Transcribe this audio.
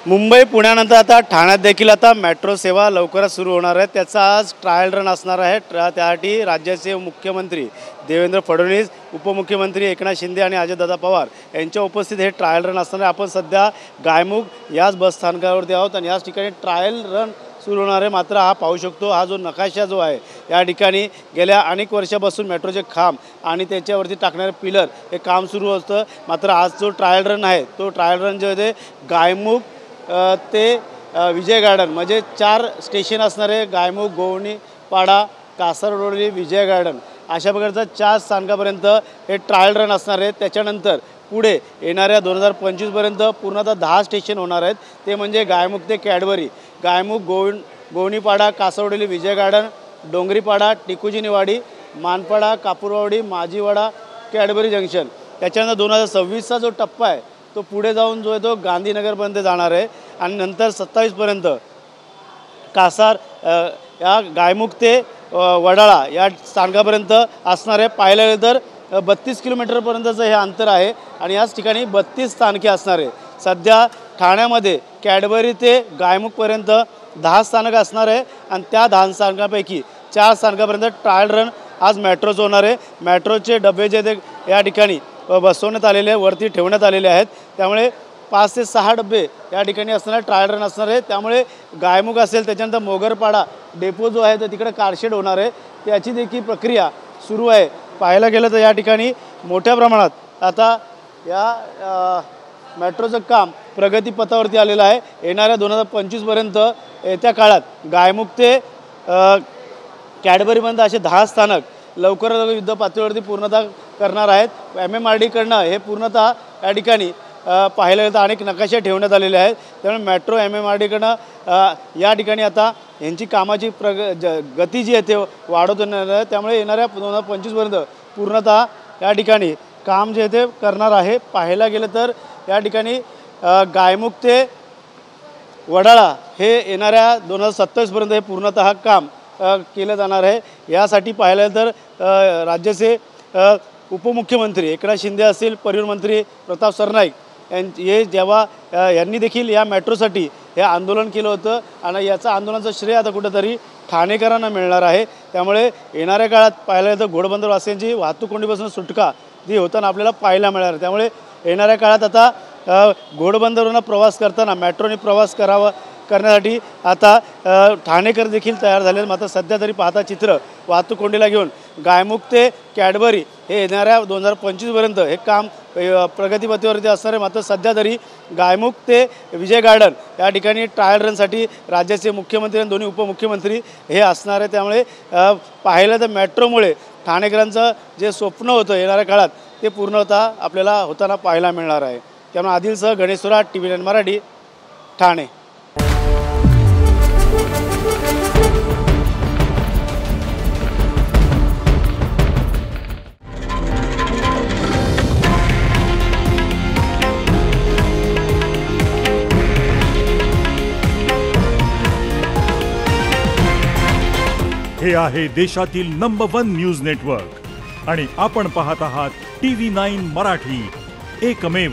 मुंबई पुण्यानंतर आता ठाण्यात देखील आता मेट्रो सेवा लवकरच सुरू होणार आहे। त्याचा आज ट्रायल रन असणार आहे। त्यासाठी राज्याचे मुख्यमंत्री देवेंद्र फडणवीस, उपमुख्यमंत्री एकनाथ शिंदे आणि अजयदादा पवार यांच्या उपस्थित हे ट्रायल रन असणार आहे। आपण सध्या गायमुख याच बस स्थानकावरती आहोत आणि याच ठिकाणी ट्रायल रन सुरू होणार आहे। मात्र हा पाहू शकतो, हा जो नकाशा जो आहे या ठिकाणी गेल्या अनेक वर्षापासून मेट्रोचे खांब आणि त्याच्यावरती टाकणारे पिलर हे काम सुरू असतं। मात्र आज जो ट्रायल रन आहे तो ट्रायल रन जो आहे ते गायमुख ते विजय गार्डन म्हणजे 4 स्टेशन असणार आहे। गायमुख, गोवणी पाडा, कासारवडली, विजय गार्डन अशा प्रकारचा 4 स्थानकापर्यंत हे ट्रायल रन असणार आहे। त्याच्यानंतर पुढे येणाऱ्या 2025 पर्यंत पूर्णतः 10 स्टेशन होणार आहेत। ते म्हणजे गायमुख ते कॅडबरी, गायमुख, गोवणीपाडा, कासारवडली, विजय garden, Dongripada, टिकुजीनीवाडी, Manpada, Kapurwadi, माझीवाडा, Cadbury junction. त्याच्यानंतर 2026चा जो टप्पा आहे तो पुढे जाऊन जो आहे तो गांधीनगरपर्यंत जाणार आहे आणि नंतर 27 पर्यंत कासार या गायमुख ते वडाळा या स्थानकापर्यंत असणार आहे। पाहायला गेलं तर 32 किलोमीटरपर्यंतचं हे अंतर आहे आणि याच ठिकाणी 32 स्थानके असणार आहे। सध्या ठाण्यामध्ये कॅडबरी ते गायमुखपर्यंत 10 स्थानक असणार आहे आणि त्या 10 स्थानकापैकी 4 स्थानकापर्यंत ट्रायल रन आज मेट्रोचं होणार आहे। मेट्रोचे डबे जे ते या ठिकाणी बसवण्यात आलेले वरती ठेवण्यात आलेले आहेत। त्यामुळे 5 ते 6 डबे या ठिकाणी असणार ट्रायल रन असणार आहे। त्यामुळे गायमुख असेल, त्याच्यानंतर मोगरपाडा डेपो जो आहे तर तिकडे कारशेड होणार आहे, त्याची देखील प्रक्रिया सुरू आहे। पाहायला गेलं तर या ठिकाणी मोठ्या प्रमाणात आता या मेट्रोचं काम प्रगतीपथावरती आलेलं आहे। येणाऱ्या 2025 पर्यंत येत्या काळात गायमुख ते कॅडबरीपर्यंत असे 10 स्थानक लवकरच युद्ध पातळीवरती पूर्णतः करणार आहेत। MMRDकडनं हे पूर्णतः या ठिकाणी पाहायला गेलं तर अनेक नकाशे ठेवण्यात आलेले आहेत। त्यामुळे मेट्रो MMRDकडनं या ठिकाणी आता यांची कामाची गती जी आहे ते वाढवत येणार आहे। त्यामुळे येणाऱ्या 2025 पर्यंत पूर्णतः या ठिकाणी काम जे ते करणार आहे। पाहायला गेलं तर या ठिकाणी गायमुख ते वडाळा हे येणाऱ्या 2027 पर्यंत हे पूर्णतः काम केलं जाणार आहे। यासाठी पाहायला तर राज्याचे उपमुख्यमंत्री एकनाथ शिंदे असतील, परिवहन मंत्री प्रताप सरनाईक हे जेव्हा यांनी देखील या मेट्रोसाठी हे आंदोलन केलं होतं आणि याचा आंदोलनाचं श्रेय आता कुठेतरी ठाणेकरांना मिळणार आहे। त्यामुळे येणाऱ्या काळात पाहायला तर घोडबंदरवासियांची वाहतूक कोंडीपासून सुटका जी होताना आपल्याला पाहायला मिळणार आहे। त्यामुळे येणाऱ्या काळात आता घोडबंदरवरून प्रवास करताना मेट्रोने प्रवास करण्यासाठी आता ठाणेकर देखील तयार झाले। मात्र सध्या तरी पाहता चित्र वाहतूक कोंडीला घेऊन गायमुख ते कॅडबरी हे येणाऱ्या 2025 पर्यंत हे काम प्रगतीपथावरती असणार आहे। मात्र सध्या तरी गायमुख ते विजय गार्डन या ठिकाणी ट्रायल रनसाठी राज्याचे मुख्यमंत्री आणि दोन्ही उपमुख्यमंत्री हे असणार आहे। त्यामुळे पाहिलं तर मेट्रोमुळे ठाणेकरांचं जे स्वप्न होतं येणाऱ्या काळात ते पूर्णतः आपल्याला होताना पाहायला मिळणार आहे। त्यामुळे आदिलसह गणेश सुराट, TV9 मराठी, ठाणे। हे आहे देशातील नंबर 1 न्यूज नेटवर्क आणि आपण पाहत आहात TV9 मराठी, एकमेव।